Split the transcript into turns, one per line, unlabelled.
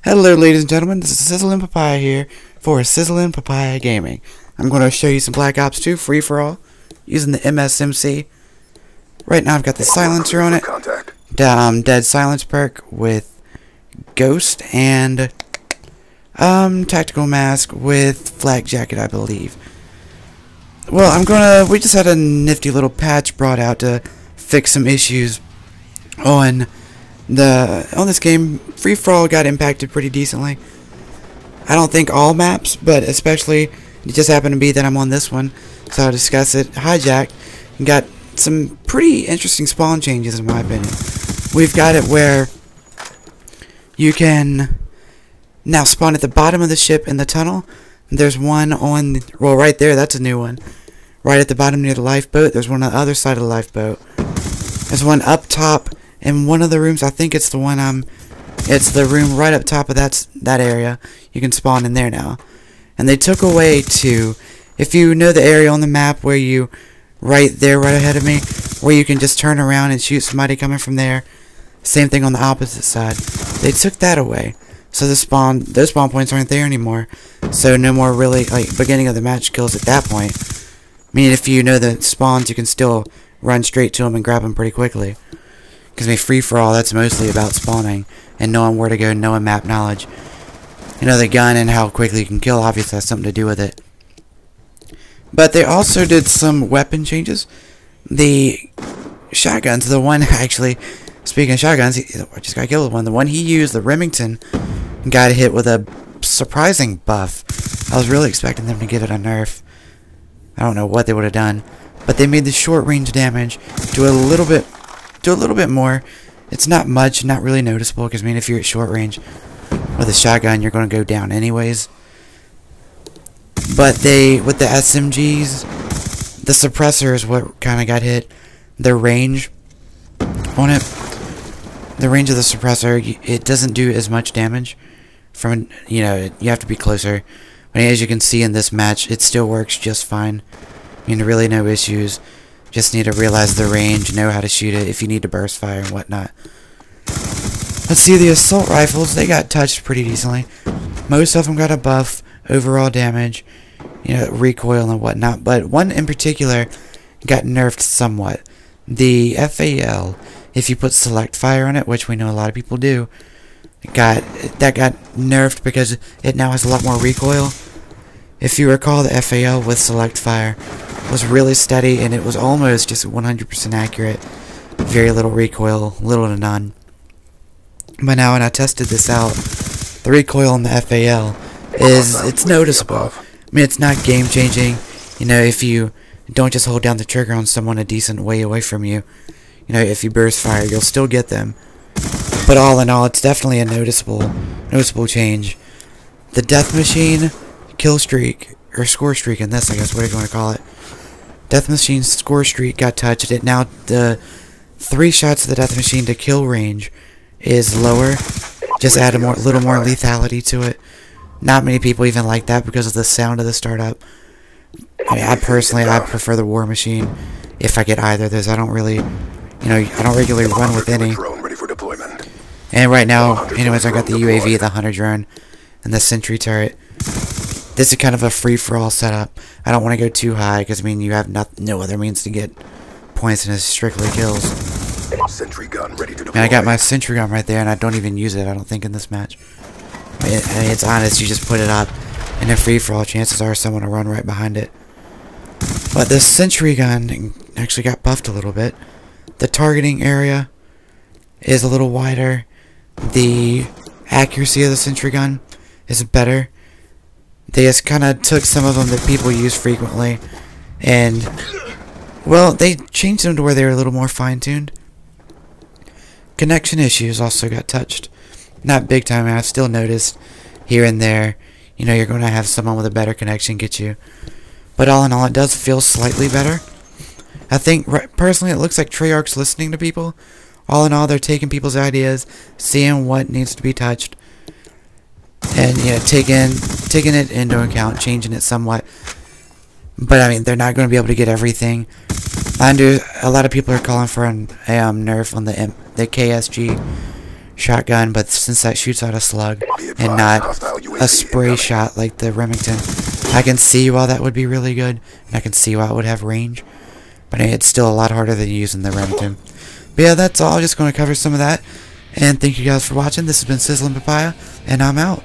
Hello ladies and gentlemen, this is Sizzlin' Papaya here for Sizzlin' Papaya Gaming. I'm going to show you some Black Ops 2 free-for-all using the Msmc. Right now I've got the silencer on it, dead silence perk with ghost and tactical mask with flak jacket, I believe. Well, we just had a nifty little patch brought out to fix some issues on this game. Free for all got impacted pretty decently. I don't think all maps, but especially it just happened to be that I'm on this one, so I'll discuss it. Hijacked got some pretty interesting spawn changes in my opinion. We've got it where you can now spawn at the bottom of the ship in the tunnel. There's one on, well, right there, that's a new one. Right at the bottom near the lifeboat. There's one on the other side of the lifeboat. There's one up top in one of the rooms. I think it's the one it's the room right up top of that area. You can spawn in there now. And they took away if you know the area on the map where you, right there, right ahead of me, where you can just turn around and shoot somebody coming from there. Same thing on the opposite side. They took that away. So those spawn points aren't there anymore. So no more really, like, beginning of the match kills at that point. I mean, if you know the spawns, you can still run straight to them and grab them pretty quickly. Because free-for-all, that's mostly about spawning and knowing where to go, knowing map knowledge. You know, the gun and how quickly you can kill obviously has something to do with it. But they also did some weapon changes. The shotguns, the one, actually, speaking of shotguns, I just got killed with one. The one he used, the Remington, got hit with a surprising buff. I was really expecting them to give it a nerf. I don't know what they would have done. But they made the short range damage do a little bit more. It's not much, not really noticeable, because I mean, if you're at short range with a shotgun, you're going to go down anyways. But with the SMGs, the suppressor is what kind of got hit. The range on it, the range of the suppressor, it doesn't do as much damage. From, you know, you have to be closer. But as you can see in this match, it still works just fine. I mean, really no issues. Just need to realize the range, know how to shoot it if you need to burst fire and whatnot. Let's see, the assault rifles, they got touched pretty decently. Most of them got a buff, overall damage, you know, recoil and whatnot. But one in particular got nerfed somewhat. The FAL, if you put select fire on it, which we know a lot of people do, that got nerfed because it now has a lot more recoil. If you recall, the FAL with select fire was really steady, and it was almost just 100% accurate. Very little recoil, little to none. But now when I tested this out, the recoil on the FAL it's noticeable. I mean, it's not game changing. You know, if you don't just hold down the trigger on someone a decent way away from you, you know, if you burst fire, you'll still get them. But all in all, it's definitely a noticeable change. The death machine kill streak, or score streak in this, I guess, whatever you want to call it. Death machine score streak got touched. It now, the 3 shots of the death machine to kill range is lower. Just add a little more lethality to it. Not many people even like that because of the sound of the startup. I mean, I prefer the war machine if I get either of those. I don't really, you know, I don't regularly run with any. And right now, anyways, I got the UAV, the hunter drone, and the sentry turret. This is kind of a free-for-all setup. I don't want to go too high because, I mean, you have no other means to get points, and it's strictly kills.
Sentry gun ready to deploy.
And I got my sentry gun right there, and I don't even use it, I don't think, in this match. I mean, it's honest, you just put it up, and a free-for-all, chances are someone will run right behind it. But the sentry gun actually got buffed a little bit. The targeting area is a little wider. The accuracy of the sentry gun is better. They just kind of took some of them that people use frequently, and, well, they changed them to where they were a little more fine-tuned. Connection issues also got touched. Not big time, I've still noticed here and there, you know, you're going to have someone with a better connection get you. But all in all, it does feel slightly better. I think, personally, it looks like Treyarch's listening to people. All in all, they're taking people's ideas, seeing what needs to be touched, and, you know, taking it into account, changing it somewhat. But I mean, they're not going to be able to get everything. I know a lot of people are calling for a nerf on the KSG shotgun, but since that shoots out a slug
Be
and
advised,
not
hostile UAV
a spray
incoming.
shot like the Remington, I can see why that would be really good, and I can see why it would have range, but it's still a lot harder than using the Remington. But yeah, that's all. I'm just going to cover some of that, and thank you guys for watching. This has been Sizzling Papaya, and I'm out.